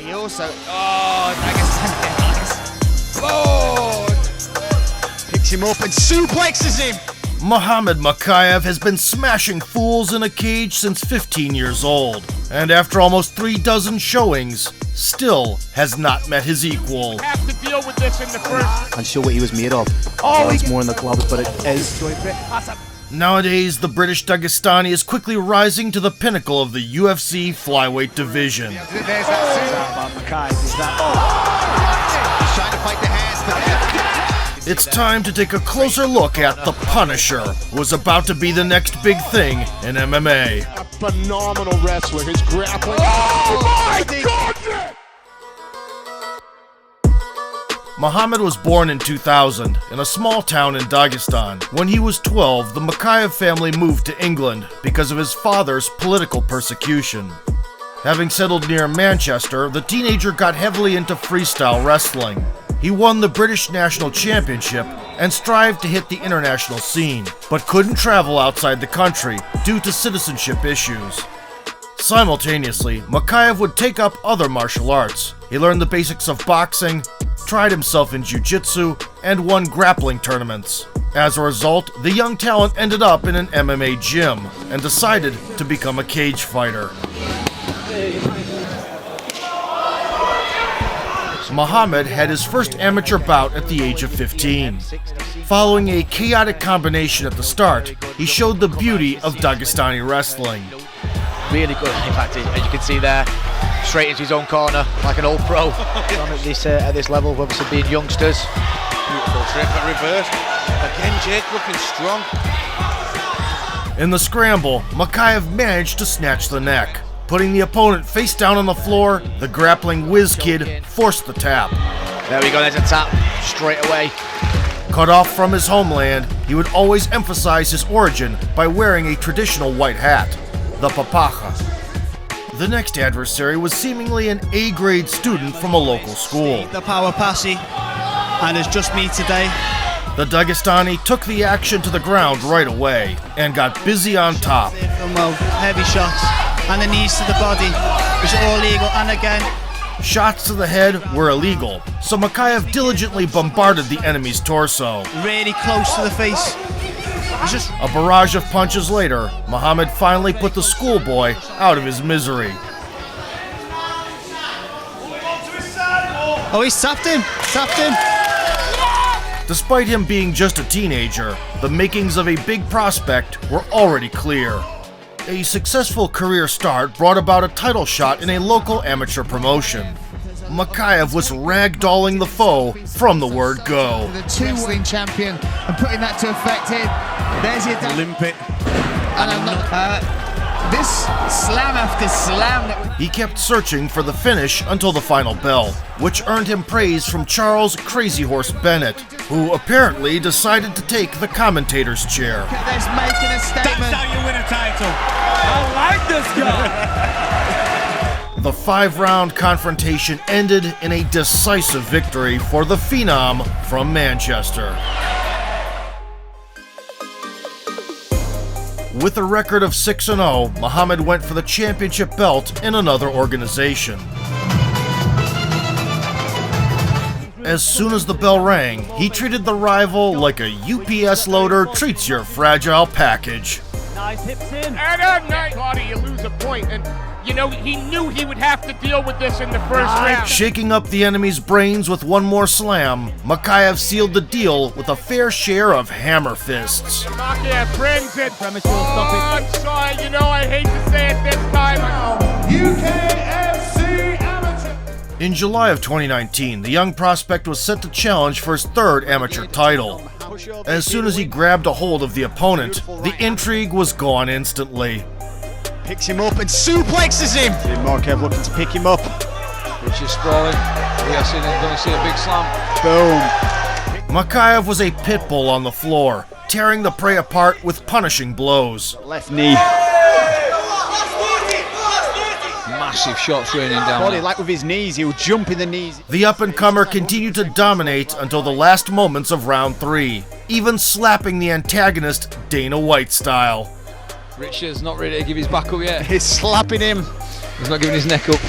he also... Oh, Dagestani. Oh! Picks him up and suplexes him. Muhammad Mokaev has been smashing fools in a cage since 15 years old, and after almost 36 showings, still has not met his equal. Have to deal with this in the first. And show what he was made of. Oh, it's more in the gloves, but it is. Nowadays, the British Dagestani is quickly rising to the pinnacle of the UFC flyweight division. There's that He's trying to fight the hands, but... It's time to take a closer look at the Punisher, who is about to be the next big thing in MMA. A phenomenal wrestler. His grappling. Oh my God! Muhammad was born in 2000 in a small town in Dagestan. When he was 12, the Mokaev family moved to England because of his father's political persecution. Having settled near Manchester, the teenager got heavily into freestyle wrestling. He won the British National Championship and strived to hit the international scene, but couldn't travel outside the country due to citizenship issues. Simultaneously, Mokaev would take up other martial arts. He learned the basics of boxing, tried himself in jiu-jitsu, and won grappling tournaments. As a result, the young talent ended up in an MMA gym and decided to become a cage fighter. Muhammad had his first amateur bout at the age of 15. Following a chaotic combination at the start, he showed the beauty of Dagestani wrestling. Really good, in fact, as you can see there, straight into his own corner, like an old pro. At this level, obviously being youngsters. Beautiful trip at reverse. Again, Jake looking strong. In the scramble, Mokaev managed to snatch the neck. Putting the opponent face down on the floor, the grappling whiz kid forced the tap. There we go, there's a tap, straight away. Cut off from his homeland, he would always emphasize his origin by wearing a traditional white hat, the papaja. The next adversary was seemingly an A-grade student from a local school. The power passy, and it's just me today. The Dagestani took the action to the ground right away and got busy on top. Heavy shots. And the knees to the body, which are all legal, and again. Shots to the head were illegal, so Mokaev diligently bombarded the enemy's torso. Really close to the face. A barrage of punches later, Muhammad finally put the schoolboy out of his misery. Oh, he's tapped him! Tapped him! Despite him being just a teenager, the makings of a big prospect were already clear. A successful career start brought about a title shot in a local amateur promotion. Mokaev was ragdolling the foe from the word go. The two-win champion and putting that to effect here. There's your limpet. And this slam after slam. He kept searching for the finish until the final bell, which earned him praise from Charles Crazy Horse Bennett, who apparently decided to take the commentator's chair. There's making a statement. That's how you win a title. I like this guy. The 5-round confrontation ended in a decisive victory for the Phenom from Manchester. With a record of 6-0, Muhammad went for the championship belt in another organization. As soon as the bell rang, he treated the rival like a UPS loader treats your fragile package. Nice hips in. And a nice body, you lose a point. And, you know, he knew he would have to deal with this in the first round. Shaking up the enemy's brains with one more slam, Mokaev sealed the deal with a fair share of hammer fists. Mokaev brings it. I'm sorry, you know, I hate to say it this time. UKFC amateur. In July of 2019, the young prospect was set to challenge for his 3rd amateur title. As soon as he grabbed a hold of the opponent, the intrigue was gone instantly. Picks him up and suplexes him. Mokaev looking to pick him up. Which is sprawling. Yes, and then going to see a big slam. Boom. Mokaev was a pit bull on the floor, tearing the prey apart with punishing blows. Left knee. Massive shots raining down. Body like with his knees, he'll jump in the knees. The up-and-comer continued to dominate until the last moments of round 3, even slapping the antagonist Dana White style. Richard's not ready to give his back up yet. He's slapping him. He's not giving his neck up.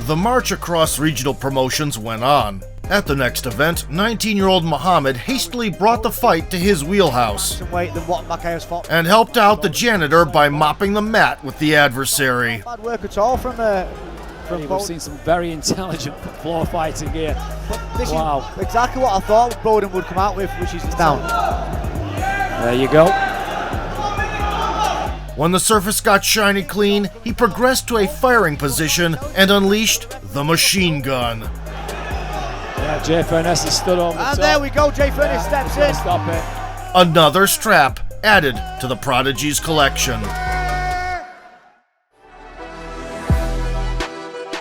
The march across regional promotions went on. At the next event, 19-year-old Muhammad hastily brought the fight to his wheelhouse Weight than what Mokaev's fought. and helped out the janitor by mopping the mat with the adversary. Bad work at all from We've seen some very intelligent floor fighting here. This Wow. is exactly what I thought Bowden would come out with, which is down. There you go. When the surface got shiny clean, he progressed to a firing position and unleashed the machine gun. Yeah, Jay Furness has stood on the top. And there we go, Jay Furness steps in. Stop it. Another strap added to the Prodigy's collection.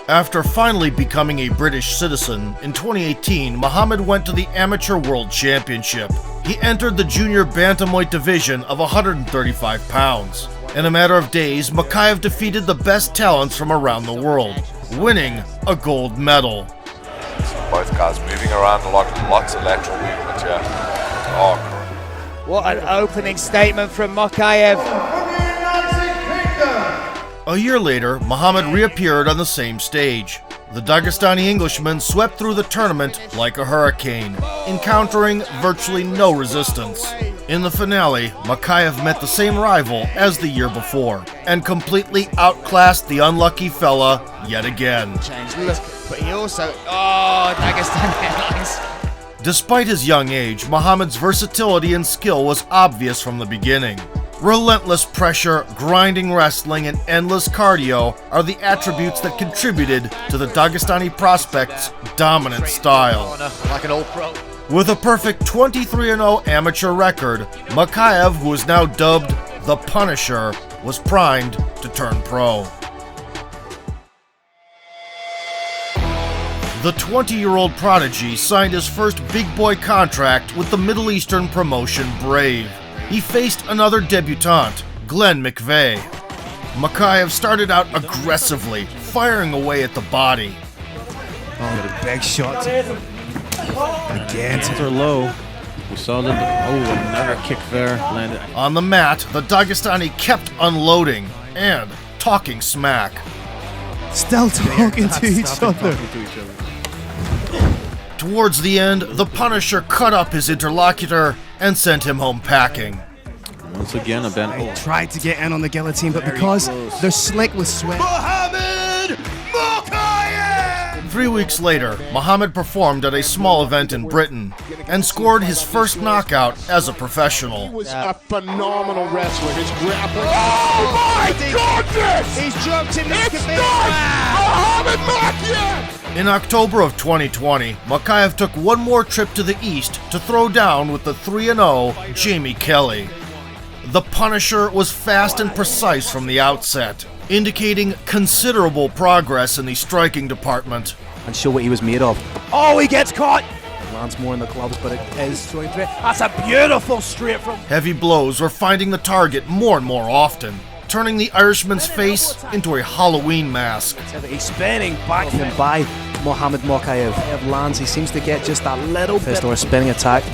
After finally becoming a British citizen, in 2018, Muhammad went to the Amateur World Championship. He entered the junior bantamweight division of 135 pounds. In a matter of days, Mokaev defeated the best talents from around the world, winning a gold medal. Both guys moving around, lots of lateral movement here. Oh, What an opening statement from Mokaev. A year later, Muhammad reappeared on the same stage. The Dagestani Englishman swept through the tournament like a hurricane, encountering virtually no resistance. In the finale, Mokaev met the same rival as the year before, and completely outclassed the unlucky fella yet again. But he also, Dagestani, nice. Despite his young age, Muhammad's versatility and skill was obvious from the beginning. Relentless pressure, grinding wrestling, and endless cardio are the attributes that contributed to the Dagestani prospect's dominant style. Like an old pro. With a perfect 23-0 amateur record, Mokaev, who is now dubbed the Punisher, was primed to turn pro. The 20-year-old prodigy signed his first big boy contract with the Middle Eastern promotion Brave. He faced another debutante, Glenn McVeigh. Mokaev started out aggressively, firing away at the body. Oh, a big shot. Again, they're low. We saw that. Oh, another kick there landed. On the mat, the Dagestani kept unloading and talking smack. Still talking to each other. Towards the end, the Punisher cut up his interlocutor and sent him home packing. Once again, a bent. They tried to get in on the guillotine, but because they're slick with sweat. 3 weeks later, Muhammad performed at a small event in Britain and scored his first knockout as a professional. He was a phenomenal wrestler. His grappling. Oh my goodness! He's jumped him. It's not Muhammad Mokaev! In October of 2020, Mokaev took one more trip to the east to throw down with the 3-0 Jamie Kelly. The Punisher was fast and precise from the outset, indicating considerable progress in the striking department. And show what he was made of. Oh, he gets caught! Lands more in the gloves, but it is throwing through. That's a beautiful straight from. Heavy blows were finding the target more and more often, turning the Irishman's face into a Halloween mask. He's spinning back and by Muhammad Mokaev. Lands, he seems to get just that little fist or a spinning attack.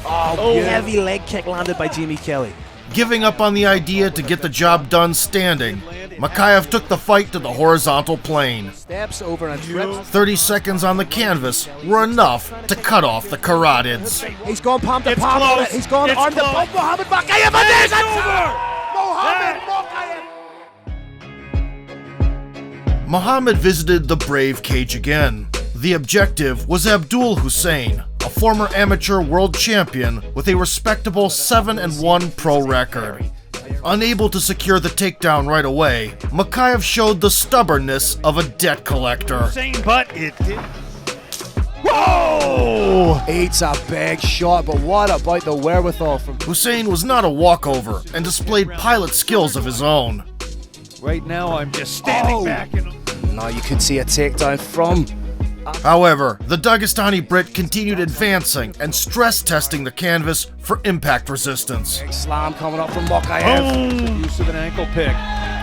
Oh, heavy leg kick landed by Jamie Kelly. Giving up on the idea to get the job done standing, Mokaev took the fight to the horizontal plane. Steps over and trips. 30 seconds on the canvas were enough to cut off the carotids. He's gone palm to palm on it. He's gone arm to palm. Muhammad Mokaev, and there's Muhammad Mokaev. Muhammad visited the Brave cage again. The objective was Abdul Hussein, a former amateur world champion with a respectable 7-1 pro record. Unable to secure the takedown right away, Mokaev showed the stubbornness of a debt collector. Whoa! It's a big shot, but what about the wherewithal from Hussein was not a walkover and displayed pilot skills of his own. Right now, I'm just standing back. Now you could see a takedown from. However, the Dagestani Brit continued advancing and stress testing the canvas for impact resistance. Big slam coming up from Mokaev. Use of an ankle pick.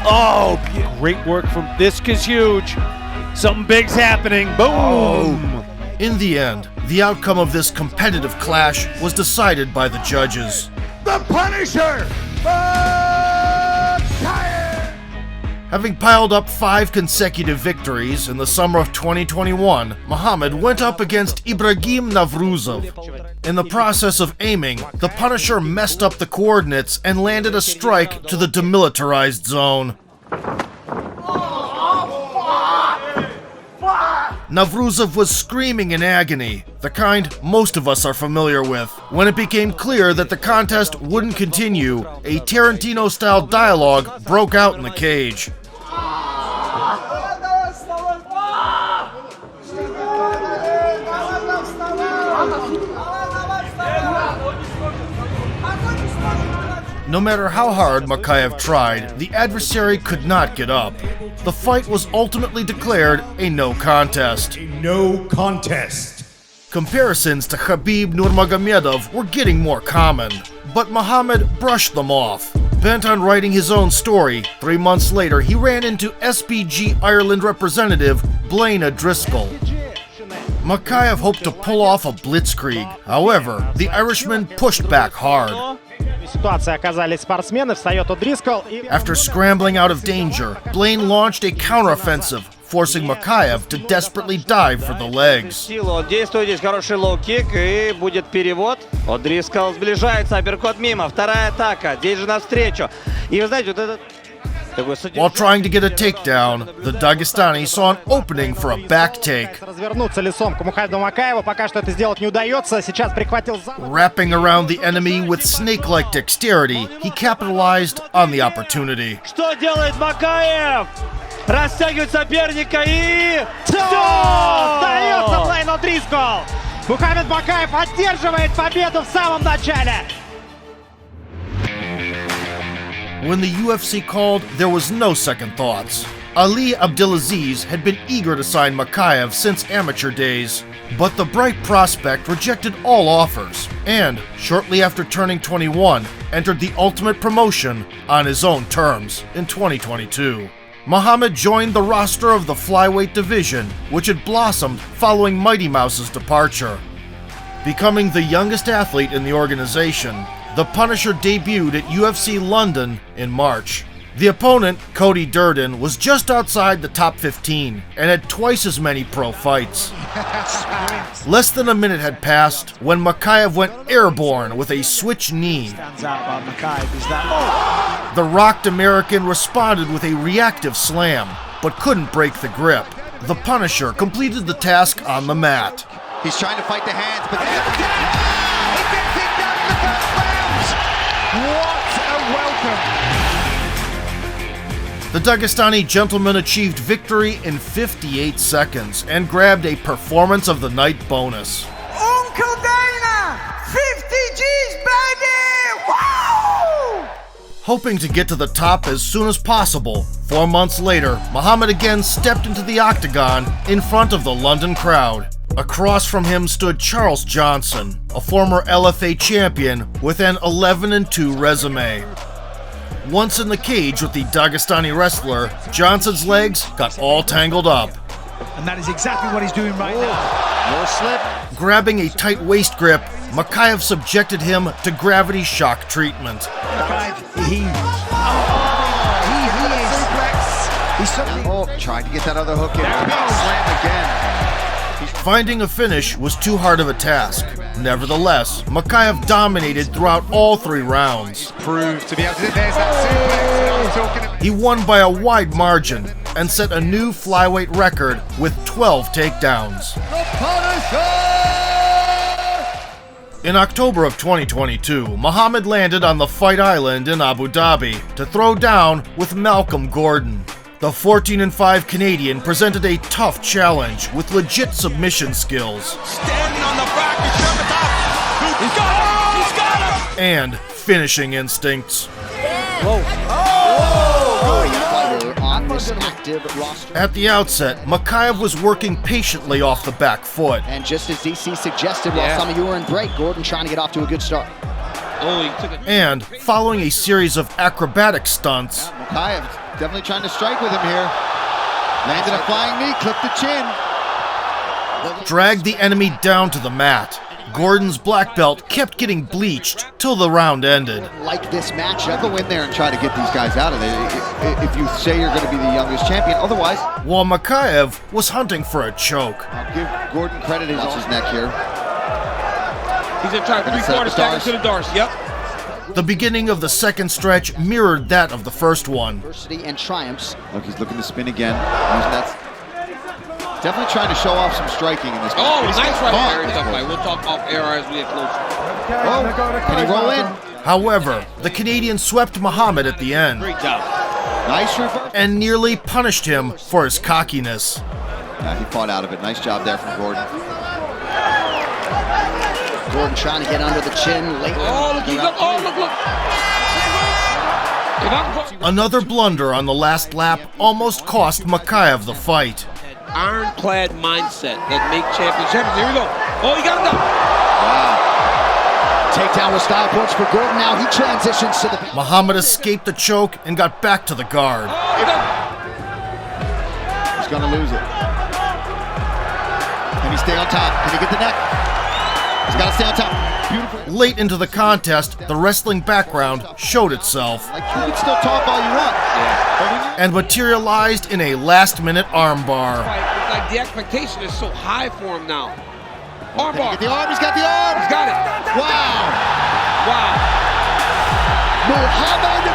Oh, great work from this is huge. Something big's happening. Boom. In the end, the outcome of this competitive clash was decided by the judges. The Punisher! Having piled up 5 consecutive victories in the summer of 2021, Muhammad went up against Ibragim Navruzov. In the process of aiming, the Punisher messed up the coordinates and landed a strike to the demilitarized zone. Navruzov was screaming in agony, the kind most of us are familiar with. When it became clear that the contest wouldn't continue, a Tarantino-style dialogue broke out in the cage. No matter how hard Mokaev tried, the adversary could not get up. The fight was ultimately declared a no contest. No contest. Comparisons to Khabib Nurmagomedov were getting more common, but Muhammad brushed them off. Bent on writing his own story, 3 months later he ran into SBG Ireland representative Blaine O'Driscoll. Mokaev hoped to pull off a blitzkrieg. However, the Irishman pushed back hard. After scrambling out of danger, Blaine launched a counteroffensive, forcing Mokaev to desperately dive for the legs. Действует здесь хороший лоу-кик и будет перевод. O'Driscoll сближается, апперкот мимо, вторая атака, здесь же навстречу. И вы знаете, вот этот... While trying to get a takedown, the Dagestani saw an opening for a back take. Wrapping around the enemy with snake-like dexterity, he capitalized on the opportunity. Что делает Mokaev? Растягивает соперника и... Сдается Блейн O'Driscoll! Мухаммед Mokaev одерживает победу в самом начале! When the UFC called, there was no second thoughts. Ali Abdelaziz had been eager to sign Mokaev since amateur days, but the bright prospect rejected all offers, and, shortly after turning 21, entered the Ultimate Promotion on his own terms in 2022. Muhammad joined the roster of the flyweight division, which had blossomed following Mighty Mouse's departure. Becoming the youngest athlete in the organization, the Punisher debuted at UFC London in March. The opponent, Cody Durden, was just outside the top 15 and had twice as many pro fights. Less than a minute had passed when Mokaev went airborne with a switch knee. The rocked American responded with a reactive slam, but couldn't break the grip. The Punisher completed the task on the mat. He's trying to fight the hands, but... What a welcome! The Dagestani gentleman achieved victory in 58 seconds and grabbed a Performance of the Night bonus. Uncle Dana! 50 G's, baby! Wow! Hoping to get to the top as soon as possible, 4 months later, Muhammad again stepped into the octagon in front of the London crowd. Across from him stood Charles Johnson, a former LFA champion with an 11-2 resume. Once in the cage with the Dagestani wrestler, Johnson's legs got all tangled up. And that is exactly what he's doing right now. No slip. Grabbing a tight waist grip, Mokaev subjected him to gravity shock treatment. He's trying to get that other hook in. Slam again. Finding a finish was too hard of a task. Nevertheless, Mokaev dominated throughout all 3 rounds. Proved to be able to... There's that suplex I'm talking about. He won by a wide margin and set a new flyweight record with 12 takedowns. In October of 2022, Muhammad landed on the Fight Island in Abu Dhabi to throw down with Malcolm Gordon. The 14-5 Canadian presented a tough challenge with legit submission skills. Standing on the back and shove it up. He's got him! He's got him! And finishing instincts. At the outset, Mokaev was working patiently off the back foot. And just as DC suggested, while some of you were in break, Gordon trying to get off to a good start. And following a series of acrobatic stunts, Mokaev definitely trying to strike with him here. Landed a flying knee, clipped the chin. Dragged the enemy down to the mat. Gordon's black belt kept getting bleached till the round ended. Like this matchup. Go in there and try to get these guys out of there if you say you're going to be the youngest champion. Otherwise, while Mokaev was hunting for a choke. I'll give Gordon credit. Watch his neck here. He's in time for 3/4 stack to the Darce. Yep. The beginning of the second stretch mirrored that of the first one. Adversity and triumphs. Look, he's looking to spin again. Using that. Definitely trying to show off some striking in this. Oh, nice right there. We'll talk off air as we get closer. Oh, can he roll in? However, the Canadian swept Muhammad at the end. Great job. Nice reverse. And nearly punished him for his cockiness. Yeah, he fought out of it. Nice job there from Gordon. Gordon trying to get under the chin late. Look. Another blunder on the last lap almost cost Mokaev the fight. Ironclad mindset that make champions. Here we go. Oh, he got it done. Wow. Takedown with style points for Gordon. Now he transitions to the... Muhammad escaped the choke and got back to the guard. He's going to lose it. Can he stay on top? Can he get the neck? He's got to stay on top. Beautiful. Late into the contest, the wrestling background showed itself. Like, you can still talk all you want. And materialized in a last-minute armbar. Like the expectation is so high for him now. Armbar. Get the arm. He's got the arm. He's got it. Wow.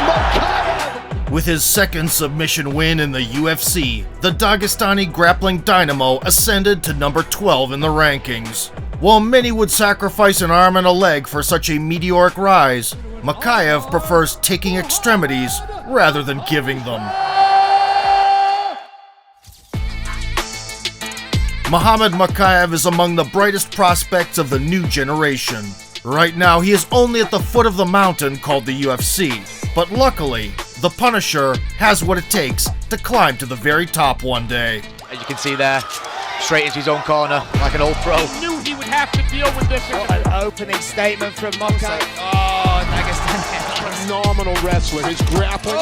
Mokaev. With his second submission win in the UFC, the Dagestani grappling dynamo ascended to number 12 in the rankings. While many would sacrifice an arm and a leg for such a meteoric rise, Mokaev prefers taking extremities rather than giving them. Muhammad Mokaev is among the brightest prospects of the new generation. Right now, he is only at the foot of the mountain called the UFC, but luckily, the Punisher has what it takes to climb to the very top one day. As you can see there, straight into his own corner, like an old pro. He knew he would have to deal with this. An opening statement from Mokaev. Oh, Dagestani. Phenomenal wrestler. His grappling.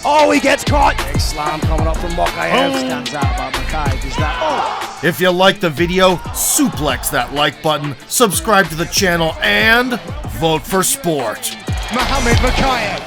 Oh, he gets caught! Big slam coming up from Mokaev. Stands out about Mokaev. Is that... If you like the video, suplex that like button, subscribe to the channel, and vote for sport. Mohamed Mokaev.